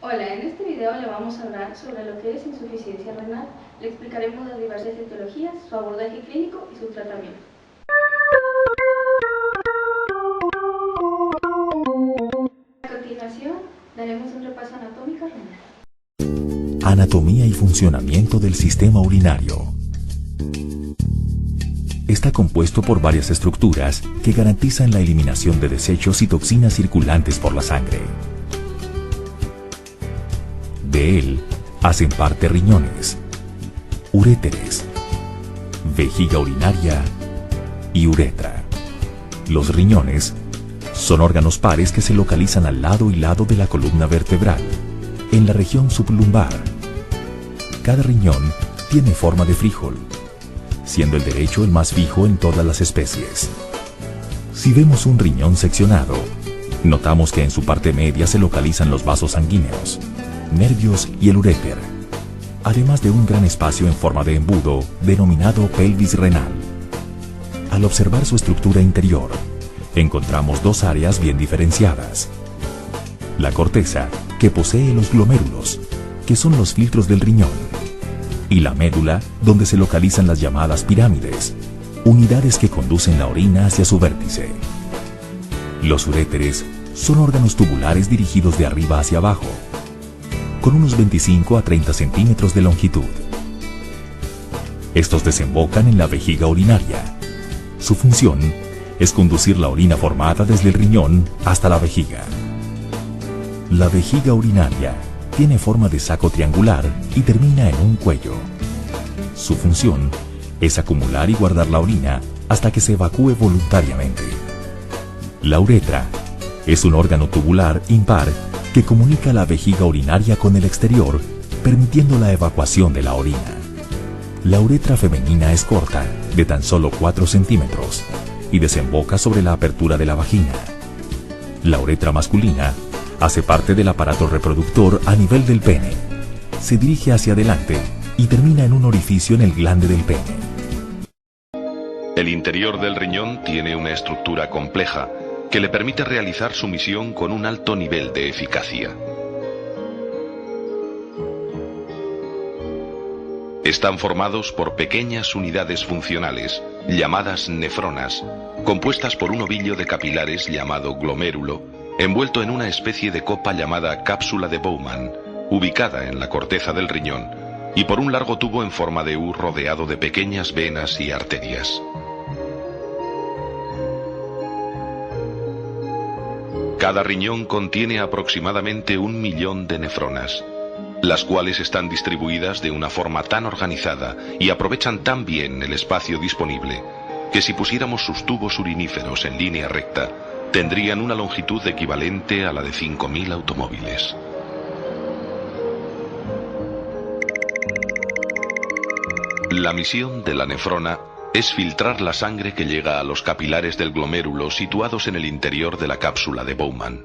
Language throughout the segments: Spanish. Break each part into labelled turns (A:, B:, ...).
A: Hola, en este video le vamos a hablar sobre lo que es insuficiencia renal. Le explicaremos las diversas etiologías, su abordaje clínico y su tratamiento. A continuación, daremos un repaso anatómico renal.
B: Anatomía y funcionamiento del sistema urinario. Está compuesto por varias estructuras que garantizan la eliminación de desechos y toxinas circulantes por la sangre. De él hacen parte riñones, uréteres, vejiga urinaria y uretra. Los riñones son órganos pares que se localizan al lado y lado de la columna vertebral, en la región sublumbar. Cada riñón tiene forma de frijol, siendo el derecho el más fijo en todas las especies. Si vemos un riñón seccionado, notamos que en su parte media se localizan los vasos sanguíneos, nervios y el uréter, además de un gran espacio en forma de embudo denominado pelvis renal. Al observar su estructura interior, encontramos dos áreas bien diferenciadas: la corteza, que posee los glomérulos, que son los filtros del riñón, y la médula, donde se localizan las llamadas pirámides, unidades que conducen la orina hacia su vértice. Los uréteres son órganos tubulares dirigidos de arriba hacia abajo, con unos 25 a 30 centímetros de longitud. Estos desembocan en la vejiga urinaria. Su función es conducir la orina formada desde el riñón hasta la vejiga. La vejiga urinaria tiene forma de saco triangular y termina en un cuello. Su función es acumular y guardar la orina hasta que se evacúe voluntariamente. La uretra es un órgano tubular impar que comunica la vejiga urinaria con el exterior, permitiendo la evacuación de la orina. La uretra femenina es corta, de tan solo 4 centímetros, y desemboca sobre la apertura de la vagina. La uretra masculina hace parte del aparato reproductor a nivel del pene. Se dirige hacia adelante y termina en un orificio en el glande del pene.
C: El interior del riñón tiene una estructura compleja que le permite realizar su misión con un alto nivel de eficacia. Están formados por pequeñas unidades funcionales, llamadas nefronas, compuestas por un ovillo de capilares llamado glomérulo, envuelto en una especie de copa llamada cápsula de Bowman, ubicada en la corteza del riñón, y por un largo tubo en forma de U rodeado de pequeñas venas y arterias. Cada riñón contiene aproximadamente 1 millón de nefronas, las cuales están distribuidas de una forma tan organizada y aprovechan tan bien el espacio disponible, que si pusiéramos sus tubos uriníferos en línea recta, tendrían una longitud equivalente a la de 5.000 automóviles. La misión de la nefrona es filtrar la sangre que llega a los capilares del glomérulo situados en el interior de la cápsula de Bowman.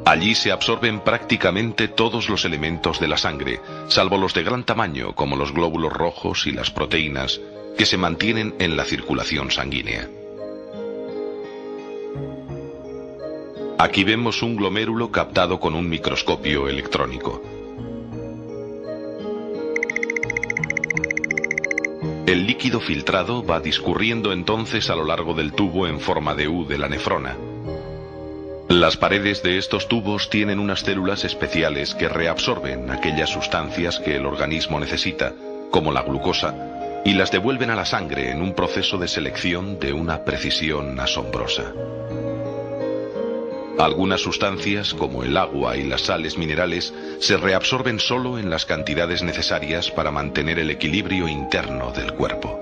C: Allí se absorben prácticamente todos los elementos de la sangre, salvo los de gran tamaño como los glóbulos rojos y las proteínas, que se mantienen en la circulación sanguínea. Aquí vemos un glomérulo captado con un microscopio electrónico. El líquido filtrado va discurriendo entonces a lo largo del tubo en forma de U de la nefrona. Las paredes de estos tubos tienen unas células especiales que reabsorben aquellas sustancias que el organismo necesita, como la glucosa, y las devuelven a la sangre en un proceso de selección de una precisión asombrosa. Algunas sustancias, como el agua y las sales minerales, se reabsorben solo en las cantidades necesarias para mantener el equilibrio interno del cuerpo.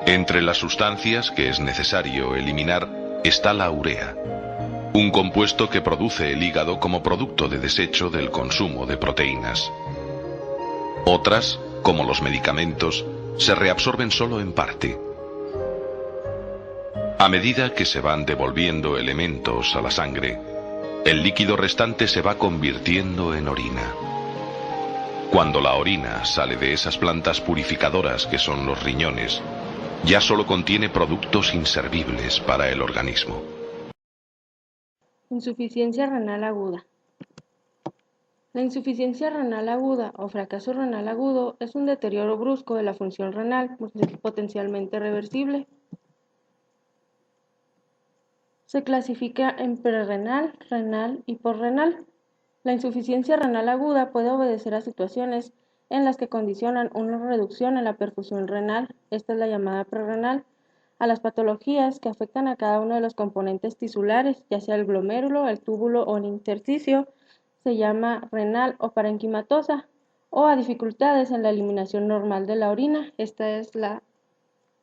C: Entre las sustancias que es necesario eliminar está la urea, un compuesto que produce el hígado como producto de desecho del consumo de proteínas. Otras, como los medicamentos, se reabsorben solo en parte. A medida que se van devolviendo elementos a la sangre, el líquido restante se va convirtiendo en orina. Cuando la orina sale de esas plantas purificadoras que son los riñones, ya solo contiene productos inservibles para el organismo.
D: Insuficiencia renal aguda. La insuficiencia renal aguda o fracaso renal agudo es un deterioro brusco de la función renal potencialmente reversible. Se clasifica en prerrenal, renal y posrenal. La insuficiencia renal aguda puede obedecer a situaciones en las que condicionan una reducción en la perfusión renal, esta es la llamada prerrenal, a las patologías que afectan a cada uno de los componentes tisulares, ya sea el glomérulo, el túbulo o el intersticio, se llama renal o parenquimatosa, o a dificultades en la eliminación normal de la orina, esta es la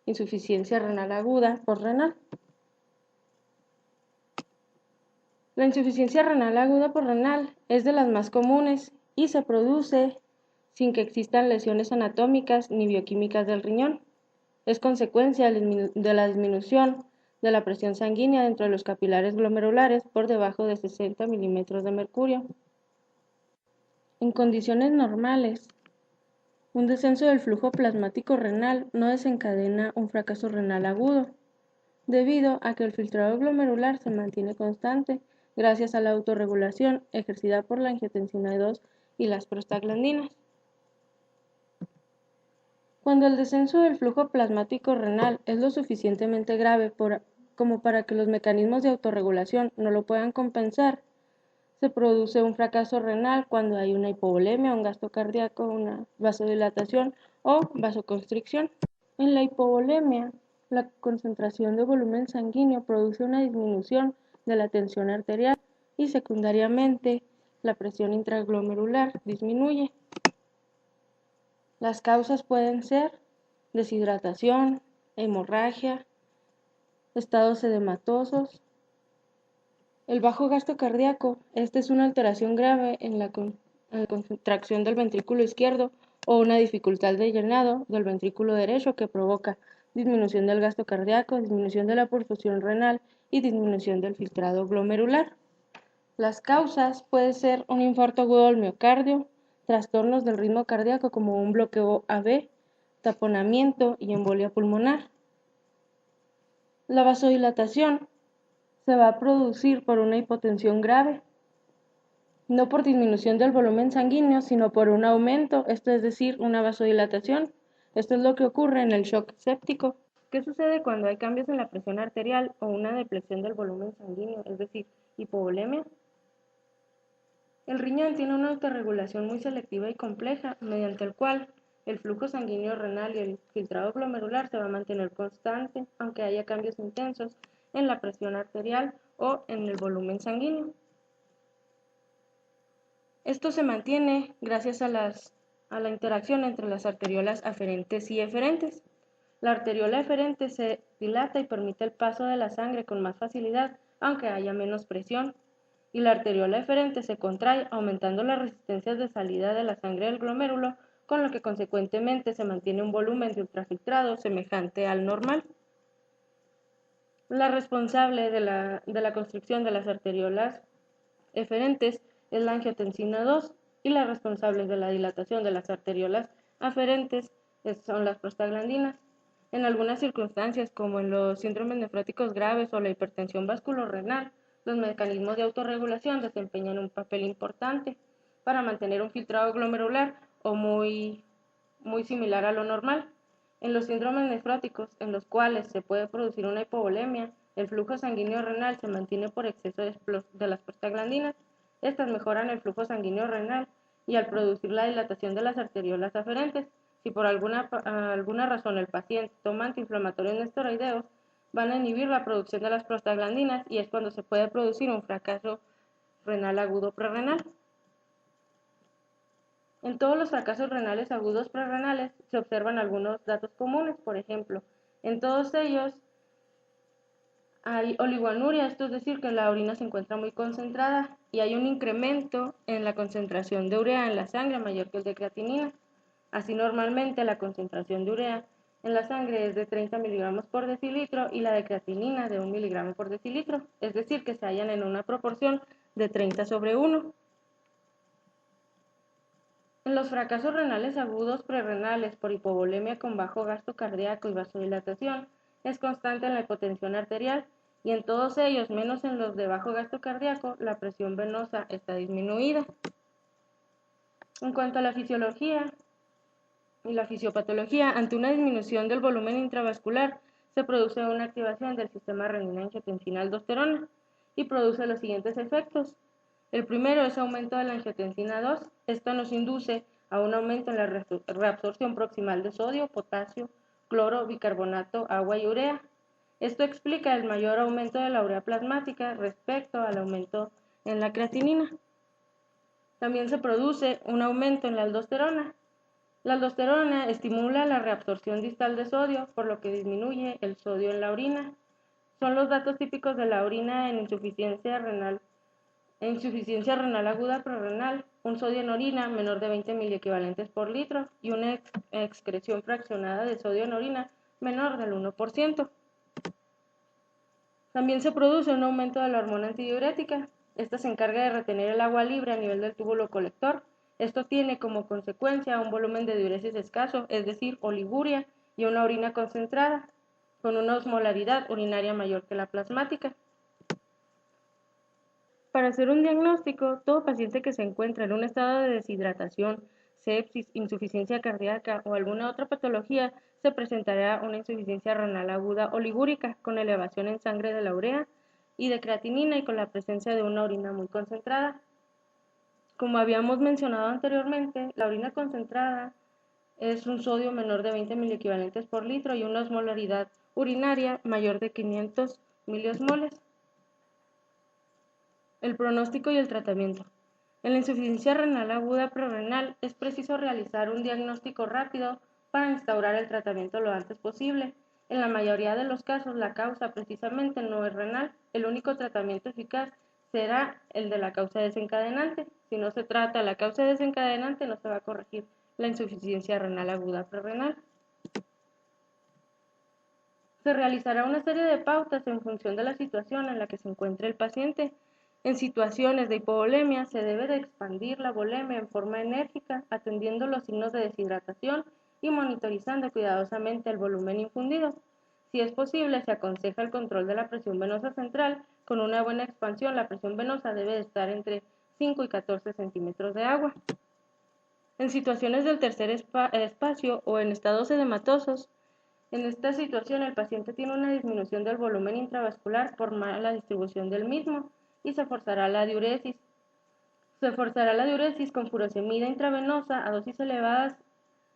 D: insuficiencia renal aguda posrenal. La insuficiencia renal aguda posrenal es de las más comunes y se produce sin que existan lesiones anatómicas ni bioquímicas del riñón. Es consecuencia de la disminución de la presión sanguínea dentro de los capilares glomerulares por debajo de 60 milímetros de mercurio. En condiciones normales, un descenso del flujo plasmático renal no desencadena un fracaso renal agudo, debido a que el filtrado glomerular se mantiene constante gracias a la autorregulación ejercida por la angiotensina 2 y las prostaglandinas. Cuando el descenso del flujo plasmático renal es lo suficientemente grave como para que los mecanismos de autorregulación no lo puedan compensar, se produce un fracaso renal cuando hay una hipovolemia, un gasto cardíaco, una vasodilatación o vasoconstricción. En la hipovolemia, la concentración de volumen sanguíneo produce una disminución de la tensión arterial y secundariamente la presión intraglomerular disminuye. Las causas pueden ser deshidratación, hemorragia, estados edematosos. El bajo gasto cardíaco, esta es una alteración grave en la contracción del ventrículo izquierdo o una dificultad de llenado del ventrículo derecho que provoca disminución del gasto cardíaco, disminución de la perfusión renal y disminución del filtrado glomerular. Las causas pueden ser un infarto agudo del miocardio, trastornos del ritmo cardíaco como un bloqueo AV, taponamiento y embolia pulmonar. La vasodilatación se va a producir por una hipotensión grave, no por disminución del volumen sanguíneo, sino por un aumento, esto es decir, una vasodilatación. Esto es lo que ocurre en el shock séptico. ¿Qué sucede cuando hay cambios en la presión arterial o una depresión del volumen sanguíneo, es decir, hipovolemia? El riñón tiene una autorregulación muy selectiva y compleja, mediante el cual el flujo sanguíneo renal y el filtrado glomerular se va a mantener constante, aunque haya cambios intensos en la presión arterial o en el volumen sanguíneo. Esto se mantiene gracias a la interacción entre las arteriolas aferentes y eferentes. La arteriola eferente se dilata y permite el paso de la sangre con más facilidad, aunque haya menos presión, y la arteriola eferente se contrae, aumentando las resistencias de salida de la sangre del glomérulo, con lo que consecuentemente se mantiene un volumen de ultrafiltrado semejante al normal. La responsable de la constricción de las arteriolas eferentes es la angiotensina 2 y las responsables de la dilatación de las arteriolas aferentes son las prostaglandinas. En algunas circunstancias, como en los síndromes nefróticos graves o la hipertensión vasculorenal, los mecanismos de autorregulación desempeñan un papel importante para mantener un filtrado glomerular o muy similar a lo normal. En los síndromes nefróticos, en los cuales se puede producir una hipovolemia, el flujo sanguíneo renal se mantiene por exceso de las prostaglandinas. Estas mejoran el flujo sanguíneo renal y al producir la dilatación de las arteriolas aferentes, si por alguna razón el paciente toma antiinflamatorios no esteroideos, van a inhibir la producción de las prostaglandinas y es cuando se puede producir un fracaso renal agudo prerrenal. En todos los fracasos renales agudos prerrenales se observan algunos datos comunes, por ejemplo, en todos ellos hay oligoanuria, esto es decir, que la orina se encuentra muy concentrada y hay un incremento en la concentración de urea en la sangre mayor que el de creatinina. Así, normalmente la concentración de urea en la sangre es de 30 miligramos por decilitro y la de creatinina de 1 miligramo por decilitro, es decir, que se hallan en una proporción de 30/1. En los fracasos renales agudos prerrenales por hipovolemia con bajo gasto cardíaco y vasodilatación, es constante en la hipotensión arterial y en todos ellos, menos en los de bajo gasto cardíaco, la presión venosa está disminuida. En cuanto a la fisiología y la fisiopatología, ante una disminución del volumen intravascular, se produce una activación del sistema renina-angiotensina-aldosterona y produce los siguientes efectos. El primero es aumento de la angiotensina 2. Esto nos induce a un aumento en la reabsorción proximal de sodio, potasio, cloro, bicarbonato, agua y urea. Esto explica el mayor aumento de la urea plasmática respecto al aumento en la creatinina. También se produce un aumento en la aldosterona. La aldosterona estimula la reabsorción distal de sodio, por lo que disminuye el sodio en la orina. Son los datos típicos de la orina en insuficiencia renal aguda prerrenal, un sodio en orina menor de 20 miliequivalentes por litro y una excreción fraccionada de sodio en orina menor del 1%. También se produce un aumento de la hormona antidiurética. Esta se encarga de retener el agua libre a nivel del túbulo colector. Esto tiene como consecuencia un volumen de diuresis escaso, es decir, oliguria, y una orina concentrada, con una osmolaridad urinaria mayor que la plasmática. Para hacer un diagnóstico, todo paciente que se encuentra en un estado de deshidratación, sepsis, insuficiencia cardíaca o alguna otra patología, se presentará una insuficiencia renal aguda oligúrica con elevación en sangre de la urea y de creatinina y con la presencia de una orina muy concentrada. Como habíamos mencionado anteriormente, la orina concentrada es un sodio menor de 20 miliequivalentes por litro y una osmolaridad urinaria mayor de 500 miliosmoles. El pronóstico y el tratamiento. En la insuficiencia renal aguda prerrenal es preciso realizar un diagnóstico rápido para instaurar el tratamiento lo antes posible. En la mayoría de los casos la causa precisamente no es renal. El único tratamiento eficaz será el de la causa desencadenante. Si no se trata la causa desencadenante, no se va a corregir la insuficiencia renal aguda prerrenal. Se realizará una serie de pautas en función de la situación en la que se encuentre el paciente. En situaciones de hipovolemia se debe de expandir la volemia en forma enérgica, atendiendo los signos de deshidratación y monitorizando cuidadosamente el volumen infundido. Si es posible, se aconseja el control de la presión venosa central. Con una buena expansión, la presión venosa debe de estar entre 5 y 14 centímetros de agua. En situaciones del tercer espacio o en estados edematosos, en esta situación el paciente tiene una disminución del volumen intravascular por mala distribución del mismo y se forzará la diuresis. Se forzará la diuresis con furosemida intravenosa a dosis elevadas,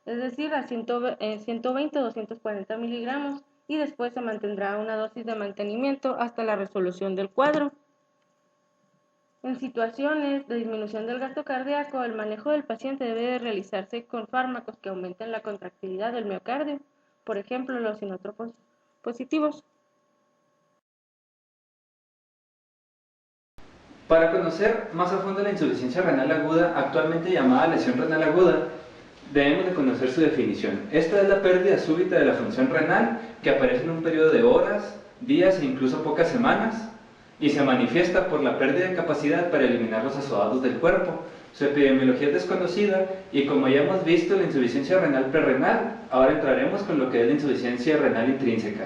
D: es decir, a 120 o 240 miligramos, y después se mantendrá una dosis de mantenimiento hasta la resolución del cuadro. En situaciones de disminución del gasto cardíaco, el manejo del paciente debe de realizarse con fármacos que aumenten la contractilidad del miocardio, por ejemplo, los inotropos positivos.
E: Para conocer más a fondo la insuficiencia renal aguda, actualmente llamada lesión renal aguda, debemos de conocer su definición. Esta es la pérdida súbita de la función renal que aparece en un periodo de horas, días e incluso pocas semanas y se manifiesta por la pérdida de capacidad para eliminar los azoados del cuerpo. Su epidemiología es desconocida y, como ya hemos visto, la insuficiencia renal prerrenal, ahora entraremos con lo que es la insuficiencia renal intrínseca.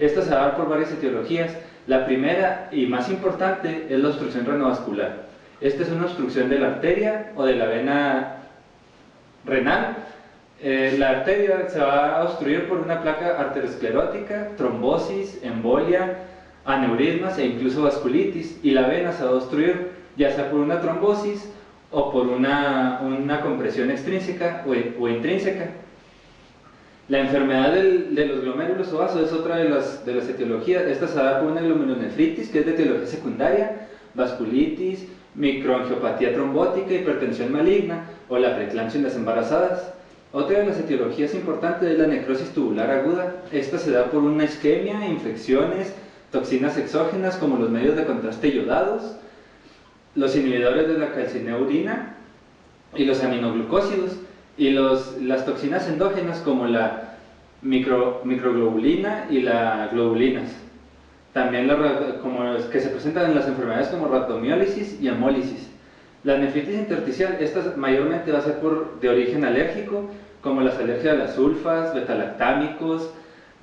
E: Esta se va a dar por varias etiologías. La primera y más importante es la obstrucción renovascular. Esta es una obstrucción de la arteria o de la vena renal. La arteria se va a obstruir por una placa arteriosclerótica, trombosis, embolia, aneurismas e incluso vasculitis, y la vena se va a obstruir ya sea por una trombosis o por una compresión extrínseca o intrínseca. La enfermedad de los glomérulos o vasos es otra de las etiologías. Esta se da por una glomerulonefritis, que es de etiología secundaria, vasculitis, microangiopatía trombótica, hipertensión maligna o la preeclampsia en las embarazadas. Otra de las etiologías importantes es la necrosis tubular aguda. Esta se da por una isquemia, infecciones, toxinas exógenas como los medios de contraste yodados, los inhibidores de la calcineurina y los aminoglucósidos, y las toxinas endógenas como la microglobulina y las globulinas. También como que se presentan en las enfermedades como rhabdomiólisis y hemólisis. La nefritis intersticial, esta mayormente va a ser de origen alérgico, como las alergias a las sulfas, betalactámicos,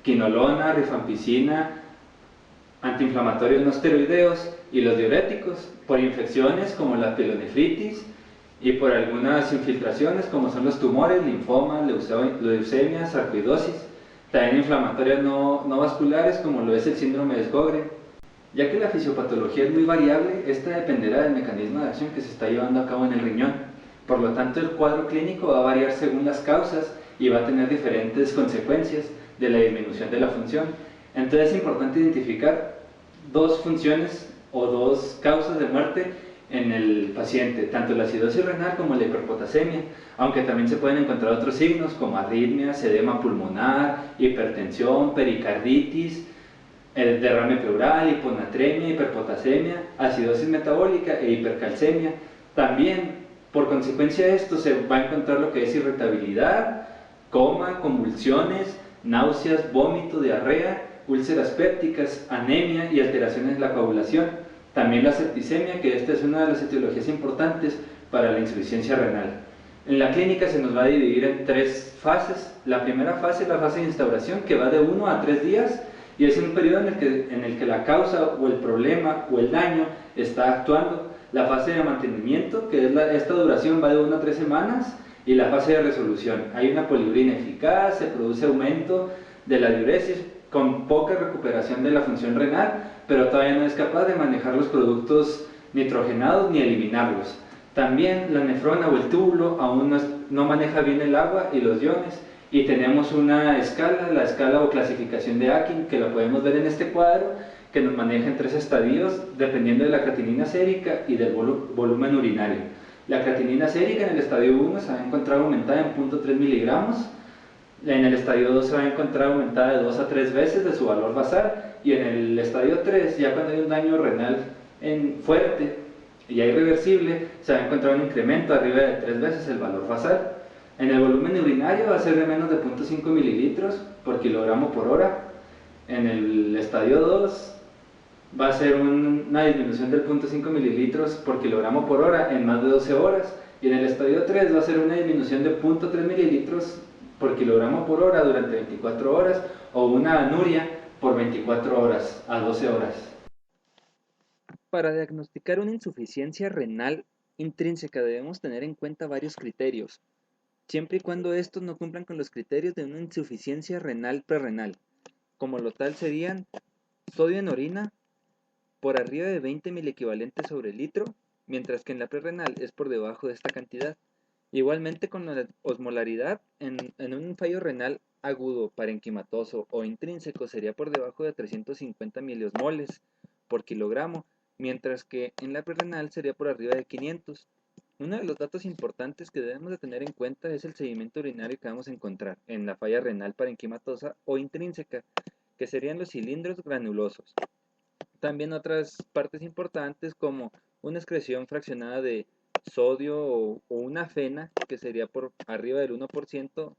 E: quinolona, rifampicina, antiinflamatorios no esteroideos y los diuréticos, por infecciones como la pielonefritis y por algunas infiltraciones como son los tumores, linfomas, leucemia, sarcoidosis, también inflamatorias no vasculares como lo es el síndrome de Sjögren. Ya que la fisiopatología es muy variable, esta dependerá del mecanismo de acción que se está llevando a cabo en el riñón. Por lo tanto, el cuadro clínico va a variar según las causas y va a tener diferentes consecuencias de la disminución de la función. Entonces es importante identificar dos funciones o dos causas de muerte en el paciente, tanto la acidosis renal como la hiperpotasemia, aunque también se pueden encontrar otros signos como arritmias, edema pulmonar, hipertensión, pericarditis, el derrame pleural, hiponatremia, hiperpotasemia, acidosis metabólica e hipercalcemia. También, por consecuencia de esto, se va a encontrar lo que es irritabilidad, coma, convulsiones, náuseas, vómito, diarrea, úlceras pépticas, anemia y alteraciones en la coagulación. También la septicemia, que esta es una de las etiologías importantes para la insuficiencia renal. En la clínica se nos va a dividir en tres fases. La primera fase es la fase de instauración, que va de 1 a 3 días, y es un periodo en el que la causa o el problema o el daño está actuando. La fase de mantenimiento, que es esta duración va de 1 a 3 semanas, y la fase de resolución. Hay una poliurina eficaz, se produce aumento de la diuresis con poca recuperación de la función renal, pero todavía no es capaz de manejar los productos nitrogenados ni eliminarlos. También la nefrona o el túbulo aún no maneja bien el agua y los iones, y tenemos una escala, la escala o clasificación de Akin, que la podemos ver en este cuadro, que nos maneja en 3 estadios dependiendo de la creatinina sérica y del volumen urinario. La creatinina sérica en el estadio 1 se va a encontrar aumentada en 0.3 miligramos, en el estadio 2 se va a encontrar aumentada de 2 a 3 veces de su valor basal, y en el estadio 3, ya cuando hay un daño renal fuerte y ya irreversible, se va a encontrar un incremento arriba de 3 veces el valor basal. En el volumen urinario va a ser de menos de 0.5 mililitros por kilogramo por hora. En el estadio 2 va a ser una disminución del 0.5 mililitros por kilogramo por hora en más de 12 horas. Y en el estadio 3 va a ser una disminución de 0.3 mililitros por kilogramo por hora durante 24 horas, o una anuria por 24 horas a 12 horas.
F: Para diagnosticar una insuficiencia renal intrínseca debemos tener en cuenta varios criterios, siempre y cuando estos no cumplan con los criterios de una insuficiencia renal prerrenal. Como lo tal serían sodio en orina por arriba de 20 miliequivalentes sobre litro, mientras que en la prerrenal es por debajo de esta cantidad. Igualmente con la osmolaridad, en un fallo renal agudo, parenquimatoso o intrínseco sería por debajo de 350 miliosmoles por kilogramo, mientras que en la prerrenal sería por arriba de 500. Uno de los datos importantes que debemos de tener en cuenta es el sedimento urinario que vamos a encontrar en la falla renal parenquimatosa o intrínseca, que serían los cilindros granulosos. También otras partes importantes como una excreción fraccionada de sodio o una fena, que sería por arriba del 1%,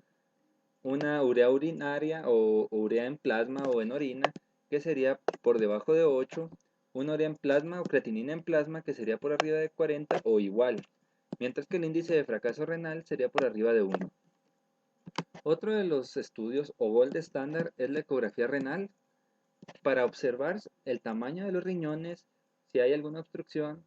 F: una urea urinaria o urea en plasma o en orina, que sería por debajo de 8, una urea en plasma o creatinina en plasma, que sería por arriba de 40 o igual, mientras que el índice de fracaso renal sería por arriba de 1. Otro de los estudios o gold estándar es la ecografía renal, para observar el tamaño de los riñones, si hay alguna obstrucción,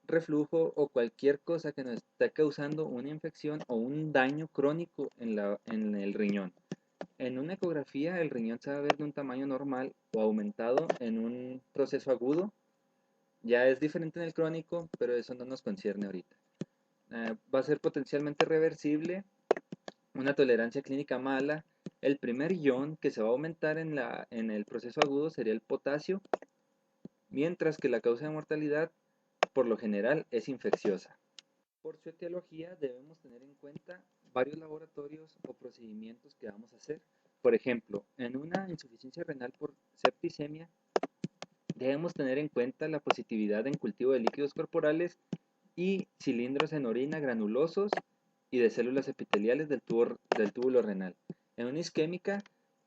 F: reflujo o cualquier cosa que nos esté causando una infección o un daño crónico en el riñón. En una ecografía el riñón se va a ver de un tamaño normal o aumentado en un proceso agudo. Ya es diferente en el crónico, pero eso no nos concierne ahorita. Va a ser potencialmente reversible, una tolerancia clínica mala. El primer ion que se va a aumentar en el proceso agudo sería el potasio, mientras que la causa de mortalidad por lo general es infecciosa. Por su etiología debemos tener en cuenta varios laboratorios o procedimientos que vamos a hacer. Por ejemplo, en una insuficiencia renal por septicemia debemos tener en cuenta la positividad en cultivo de líquidos corporales y cilindros en orina granulosos y de células epiteliales del túbulo renal. En una isquémica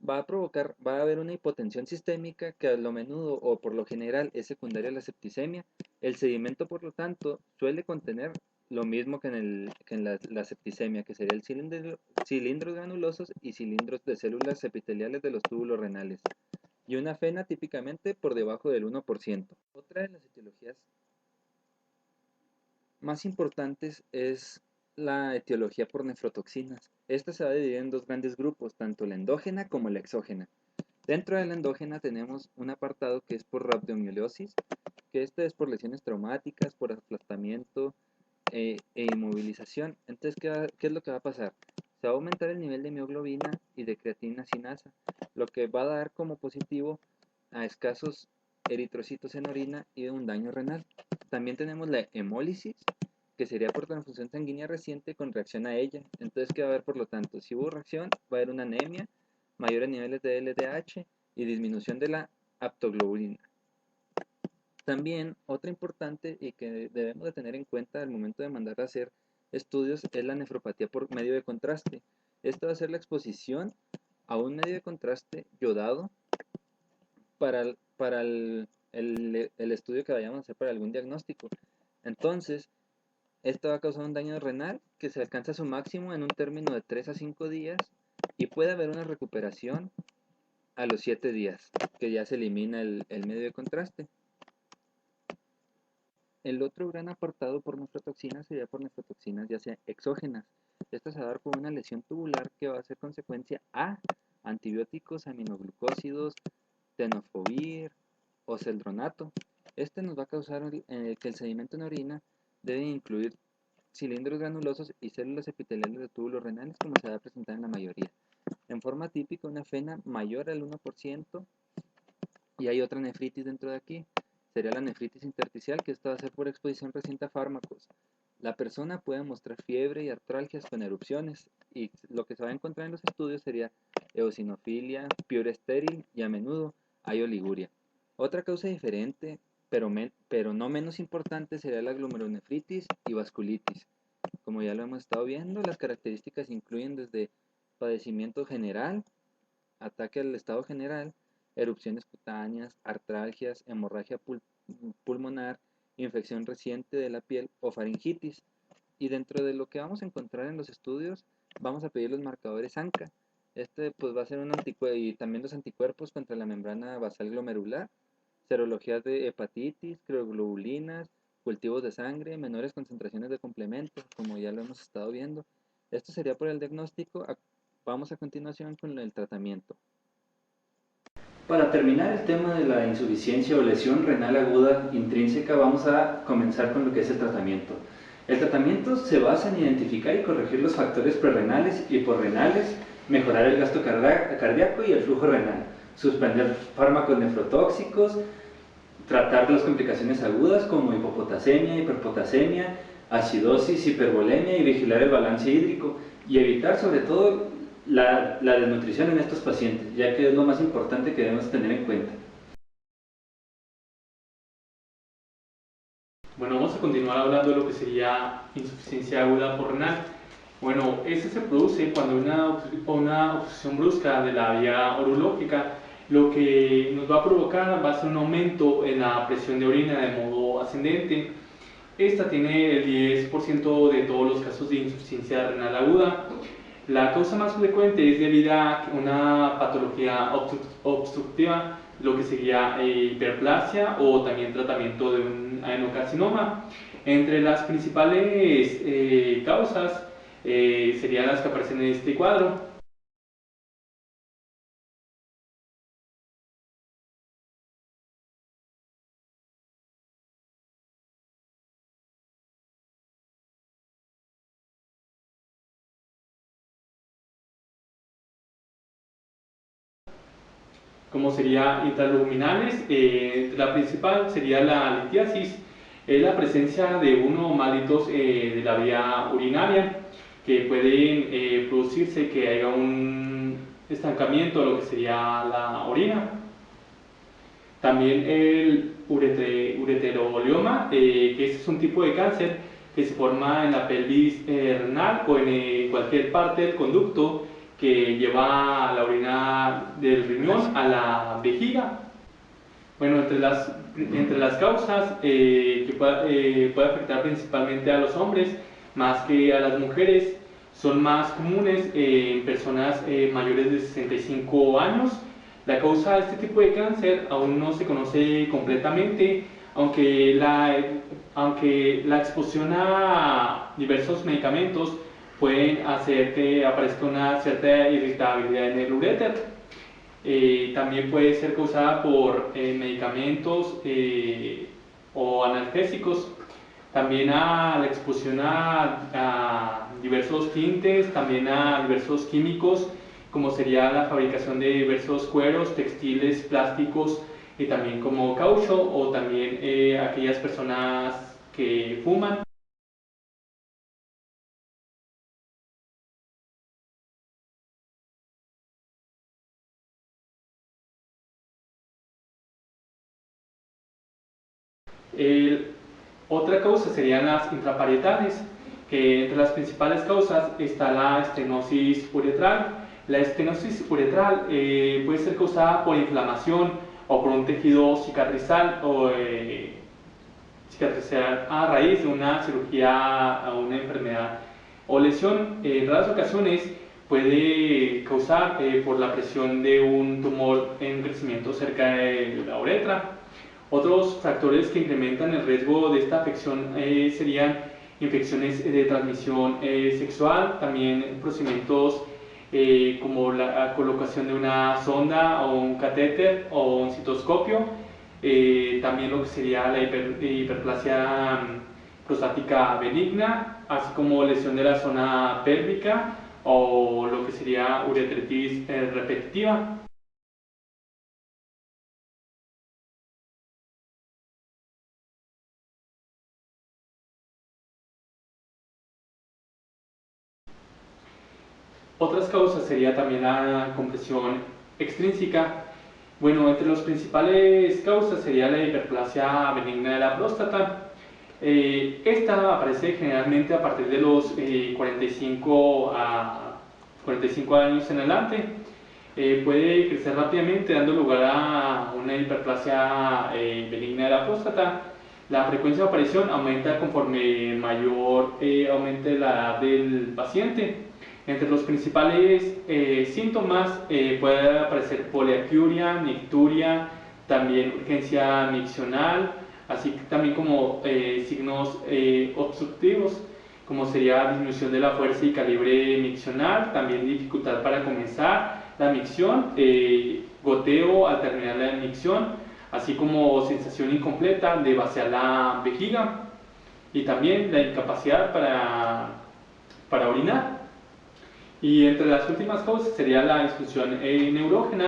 F: va a haber una hipotensión sistémica que a lo menudo o por lo general es secundaria a la septicemia. El sedimento, por lo tanto, suele contener lo mismo que en la septicemia, que sería el cilindros granulosos y cilindros de células epiteliales de los túbulos renales. y una FENA típicamente por debajo del 1%. Otra de las etiologías más importantes es la etiología por nefrotoxinas. Esta se va a dividir en dos grandes grupos, tanto la endógena como la exógena. Dentro de la endógena tenemos un apartado que es por rhabdomiolisis, que este es por lesiones traumáticas, por aplastamiento e inmovilización. Entonces, ¿qué es lo que va a pasar? Se va a aumentar el nivel de mioglobina y de creatina sinasa, lo que va a dar como positivo a escasos eritrocitos en orina y un daño renal. También tenemos la hemólisis, que sería por transfusión sanguínea reciente con reacción a ella. Entonces, ¿qué va a haber por lo tanto? Si hubo reacción, va a haber una anemia, mayores niveles de LDH y disminución de la aptoglobulina. También otra importante y que debemos de tener en cuenta al momento de mandar a hacer estudios es la nefropatía por medio de contraste. Esto va a ser la exposición a un medio de contraste yodado para el estudio que vayamos a hacer para algún diagnóstico. Entonces, esto va a causar un daño renal que se alcanza su máximo en un término de 3 a 5 días y puede haber una recuperación a los 7 días, que ya se elimina el medio de contraste. El otro gran apartado por nefrotoxinas sería por nefrotoxinas ya sea exógenas. Esto se va a dar por una lesión tubular que va a ser consecuencia a antibióticos, aminoglucósidos, tenofovir o celdronato. Este nos va a causar que el sedimento en orina debe incluir cilindros granulosos y células epiteliales de túbulos renales, como se va a presentar en la mayoría. En forma típica, una FENA mayor al 1%, y hay otra nefritis dentro de aquí. Sería la nefritis intersticial, que esta va a ser por exposición reciente a fármacos. La persona puede mostrar fiebre y artralgias con erupciones, y lo que se va a encontrar en los estudios sería eosinofilia, piura estéril y a menudo hay oliguria. Otra causa diferente, pero no menos importante, sería la glomerulonefritis y vasculitis. Como ya lo hemos estado viendo, las características incluyen desde padecimiento general, ataque al estado general, erupciones cutáneas, artralgias, hemorragia pulmonar, infección reciente de la piel o faringitis. Y dentro de lo que vamos a encontrar en los estudios, vamos a pedir los marcadores ANCA. Este pues va a ser un anticuerpo y también los anticuerpos contra la membrana basal glomerular, serologías de hepatitis, crioglobulinas, cultivos de sangre, menores concentraciones de complementos, como ya lo hemos estado viendo. Esto sería por el diagnóstico. Vamos a continuación con el tratamiento.
E: Para terminar el tema de la insuficiencia o lesión renal aguda intrínseca, vamos a comenzar con lo que es el tratamiento. El tratamiento se basa en identificar y corregir los factores prerrenales y porrenales, mejorar el gasto cardíaco y el flujo renal, suspender fármacos nefrotóxicos, tratar las complicaciones agudas como hipopotasemia, hiperpotasemia, acidosis, hipervolemia y vigilar el balance hídrico y evitar sobre todo la desnutrición en estos pacientes, ya que es lo más importante que debemos tener en cuenta.
G: Bueno, vamos a continuar hablando de lo que sería insuficiencia aguda porrenal. Bueno, este se produce cuando una obstrucción brusca de la vía urológica lo que nos va a provocar va a ser un aumento en la presión de orina de modo ascendente. Esta tiene el 10% de todos los casos de insuficiencia renal aguda. La causa más frecuente es debida a una patología obstructiva, lo que sería hiperplasia o también tratamiento de un adenocarcinoma. Entre las principales causas serían las que aparecen en este cuadro. Como sería intraluminales, la principal sería la litiasis, es la presencia de uno o más litos de la vía urinaria que pueden producirse que haya un estancamiento de lo que sería la orina. También el ureterolioma, que este es un tipo de cáncer que se forma en la pelvis renal o en cualquier parte del conducto que lleva la orina del riñón a la vejiga. Bueno, entre las causas que puede afectar principalmente a los hombres más que a las mujeres, son más comunes en personas mayores de 65 años, La causa de este tipo de cáncer aún no se conoce completamente, aunque la exposición a diversos medicamentos pueden hacer que aparezca una cierta irritabilidad en el uréter. También puede ser causada por medicamentos o analgésicos. También a la exposición a diversos tintes, también a diversos químicos, como sería la fabricación de diversos cueros, textiles, plásticos y también como caucho, o también aquellas personas que fuman. Otra causa serían las intraparietales, que entre las principales causas está la estenosis uretral. La estenosis uretral puede ser causada por inflamación o por un tejido cicatrizal cicatrizar a raíz de una cirugía o una enfermedad o lesión. En raras ocasiones puede causar por la presión de un tumor en crecimiento cerca de la uretra. Otros factores que incrementan el riesgo de esta afección serían infecciones de transmisión sexual, también procedimientos como la colocación de una sonda o un catéter o un citoscopio, también lo que sería la hiperplasia prostática benigna, así como lesión de la zona pélvica o lo que sería uretritis repetitiva. Otras causas sería también la compresión extrínseca. Bueno, entre las principales causas sería la hiperplasia benigna de la próstata. Esta aparece generalmente a partir de los 45 años en adelante. Puede crecer rápidamente dando lugar a una hiperplasia benigna de la próstata. La frecuencia de aparición aumenta conforme mayor aumente la edad del paciente. Entre los principales síntomas puede aparecer poliacuria, nicturia, también urgencia miccional, así que también como signos obstructivos, como sería disminución de la fuerza y calibre miccional, también dificultad para comenzar la micción, goteo al terminar la micción, así como sensación incompleta de vaciar la vejiga y también la incapacidad para orinar. Y entre las últimas causas sería la disfunción neurógena.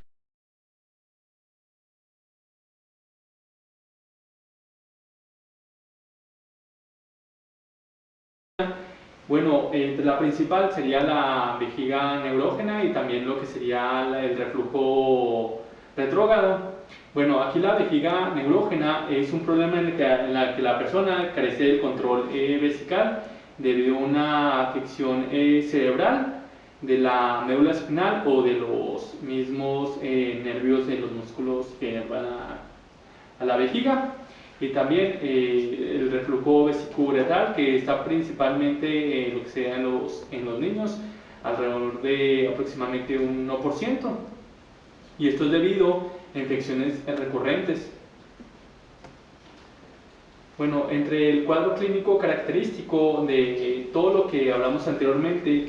G: Bueno, entre la principal sería la vejiga neurógena y también lo que sería el reflujo retrógrado. Bueno, aquí la vejiga neurógena es un problema en la que la persona carece del control vesical debido a una afección cerebral de la médula espinal o de los mismos nervios de los músculos que van a la vejiga. Y también el reflujo vesicouretal, que está principalmente en lo que se da en los niños, alrededor de aproximadamente un 1%. Y esto es debido a infecciones recurrentes. Bueno, entre el cuadro clínico característico de todo lo que hablamos anteriormente,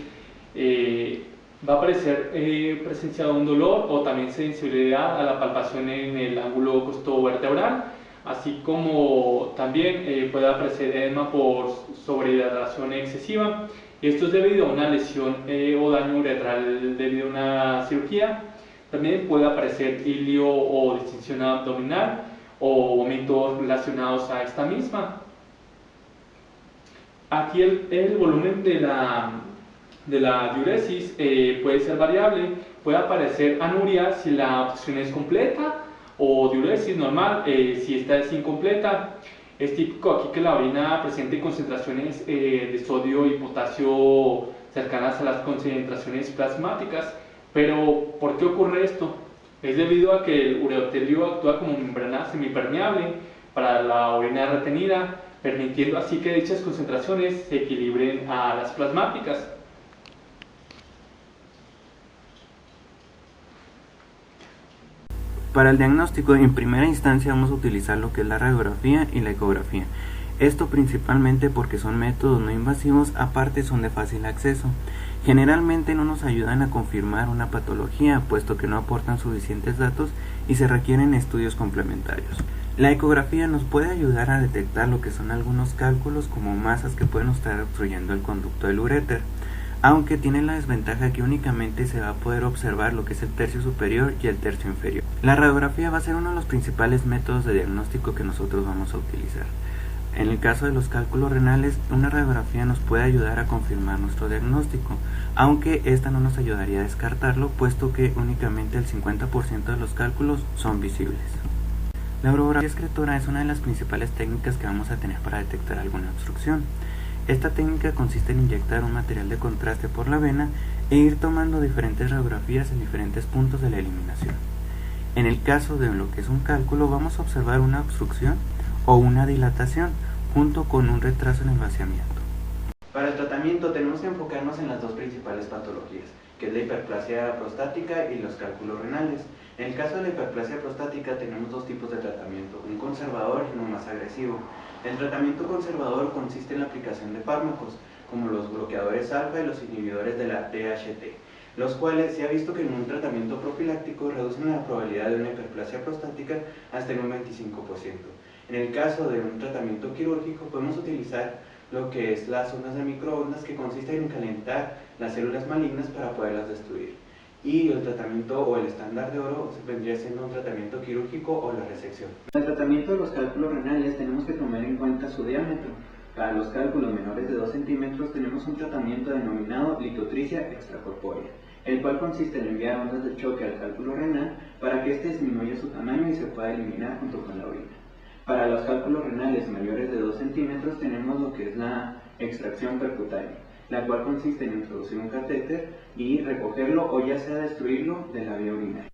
G: va a aparecer presenciado un dolor o también sensibilidad a la palpación en el ángulo costovertebral, así como también puede aparecer edema por sobrehidratación excesiva. Esto es debido a una lesión o daño uretral debido a una cirugía. También puede aparecer ilio o distensión abdominal o vómitos relacionados a esta misma. Aquí el volumen de la diuresis puede ser variable, puede aparecer anuria si la obstrucción es completa o diuresis normal si esta es incompleta. Es típico aquí que la orina presente concentraciones de sodio y potasio cercanas a las concentraciones plasmáticas. Pero, ¿por qué ocurre esto? Es debido a que el ureotelio actúa como membrana semipermeable para la orina retenida, permitiendo así que dichas concentraciones se equilibren a las plasmáticas.
H: Para el diagnóstico, en primera instancia vamos a utilizar lo que es la radiografía y la ecografía. Esto principalmente porque son métodos no invasivos, aparte son de fácil acceso. Generalmente no nos ayudan a confirmar una patología, puesto que no aportan suficientes datos y se requieren estudios complementarios. La ecografía nos puede ayudar a detectar lo que son algunos cálculos como masas que pueden estar obstruyendo el conducto del uréter, aunque tiene la desventaja que únicamente se va a poder observar lo que es el tercio superior y el tercio inferior. La radiografía va a ser uno de los principales métodos de diagnóstico que nosotros vamos a utilizar. En el caso de los cálculos renales, una radiografía nos puede ayudar a confirmar nuestro diagnóstico, aunque esta no nos ayudaría a descartarlo, puesto que únicamente el 50% de los cálculos son visibles. La urografía excretora es una de las principales técnicas que vamos a tener para detectar alguna obstrucción. Esta técnica consiste en inyectar un material de contraste por la vena e ir tomando diferentes radiografías en diferentes puntos de la eliminación. En el caso de lo que es un cálculo, vamos a observar una obstrucción o una dilatación junto con un retraso en el vaciamiento.
I: Para el tratamiento tenemos que enfocarnos en las dos principales patologías, que es la hiperplasia prostática y los cálculos renales. En el caso de la hiperplasia prostática tenemos dos tipos de tratamiento, un conservador y uno más agresivo. El tratamiento conservador consiste en la aplicación de fármacos, como los bloqueadores alfa y los inhibidores de la DHT, los cuales se ha visto que en un tratamiento profiláctico reducen la probabilidad de una hiperplasia prostática hasta en un 25%. En el caso de un tratamiento quirúrgico podemos utilizar lo que es las ondas de microondas, que consisten en calentar las células malignas para poderlas destruir. Y el tratamiento o el estándar de oro vendría siendo un tratamiento quirúrgico o la resección. En el tratamiento de los cálculos renales tenemos que tomar en cuenta su diámetro. Para los cálculos menores de 2 centímetros tenemos un tratamiento denominado litotricia extracorpórea, el cual consiste en enviar ondas de choque al cálculo renal para que éste disminuya su tamaño y se pueda eliminar junto con la orina. Para los cálculos renales mayores de 2 centímetros tenemos lo que es la extracción percutánea, la cual consiste en introducir un catéter y recogerlo o ya sea destruirlo de la vía urinaria.